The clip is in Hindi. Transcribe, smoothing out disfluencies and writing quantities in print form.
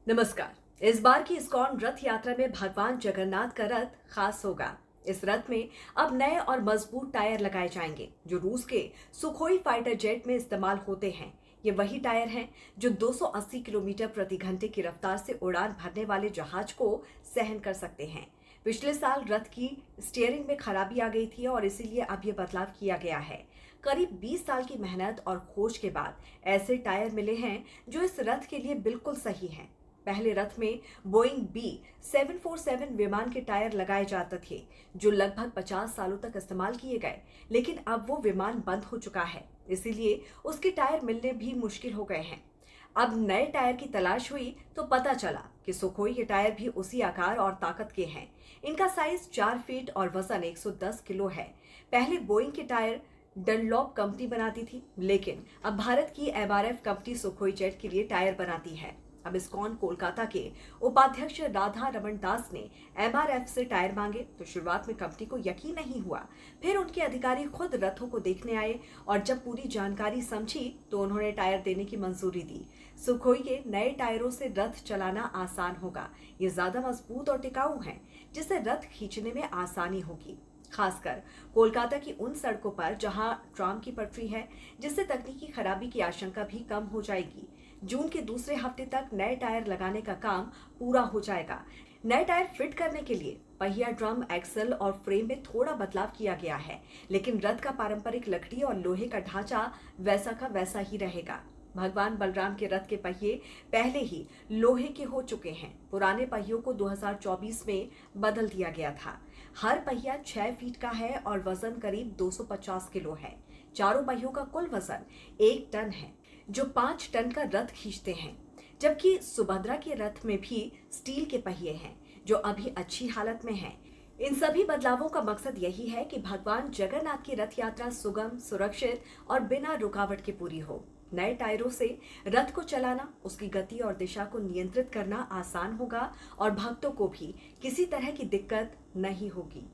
नमस्कार। इस बार की इस्कॉन रथ यात्रा में भगवान जगन्नाथ का रथ खास होगा। इस रथ में अब नए और मजबूत टायर लगाए जाएंगे जो रूस के सुखोई फाइटर जेट में इस्तेमाल होते हैं। ये वही टायर हैं जो 280 किलोमीटर प्रति घंटे की रफ्तार से उड़ान भरने वाले जहाज को सहन कर सकते हैं। पिछले साल रथ की स्टीयरिंग में खराबी आ गई थी और इसीलिए अब ये बदलाव किया गया है। करीब 20 साल की मेहनत और खोज के बाद ऐसे टायर मिले हैं जो इस रथ के लिए बिल्कुल सही हैं। पहले रथ में बोइंग B747 विमान के टायर लगाए जाते थे जो लगभग 50 सालों तक इस्तेमाल किए गए, लेकिन अब वो विमान बंद हो चुका है, इसीलिए उसके टायर मिलने भी मुश्किल हो गए हैं। अब नए टायर की तलाश हुई तो पता चला कि सुखोई के टायर भी उसी आकार और ताकत के हैं। इनका साइज 4 फीट और वजन 110 किलो है। पहले बोइंग के टायर डनलॉप कंपनी बनाती थी, लेकिन अब भारत की MRF कंपनी सुखोई जेट के लिए टायर बनाती है। अब इस्कॉन कोलकाता के उपाध्यक्ष राधा रमन दास ने MRF से टायर मांगे तो शुरुआत में कंपनी को यकीन नहीं हुआ। फिर उनके अधिकारी खुद रथों को देखने आए और जब पूरी जानकारी समझी तो उन्होंने टायर देने की मंजूरी दी। सुखोई के नए टायरों से रथ चलाना आसान होगा। ये ज्यादा मजबूत और टिकाऊ हैं, जिससे रथ खींचने में आसानी होगी, खासकर कोलकाता की उन सड़कों पर जहां ट्राम की पटरी है, जिससे तकनीकी खराबी की आशंका भी कम हो जाएगी। जून के दूसरे हफ्ते तक नए टायर लगाने का काम पूरा हो जाएगा। नए टायर फिट करने के लिए पहिया, ड्रम, एक्सल और फ्रेम में थोड़ा बदलाव किया गया है, लेकिन रथ का पारंपरिक लकड़ी और लोहे का ढांचा वैसा का वैसा ही रहेगा। भगवान बलराम के रथ के पहिए पहले ही लोहे के हो चुके हैं। पुराने पहियों को 2024 में बदल दिया गया था। हर पहिया 6 फीट का है और वजन करीब 250 किलो है। चारों पहियों का कुल वजन 1 टन है, जो 5 टन का रथ खींचते हैं। जबकि सुभद्रा के रथ में भी स्टील के पहिए हैं जो अभी अच्छी हालत में हैं। इन सभी बदलावों का मकसद यही है कि भगवान जगन्नाथ की रथ यात्रा सुगम, सुरक्षित और बिना रुकावट के पूरी हो। नए टायरों से रथ को चलाना, उसकी गति और दिशा को नियंत्रित करना आसान होगा और भक्तों को भी किसी तरह की दिक्कत नहीं होगी।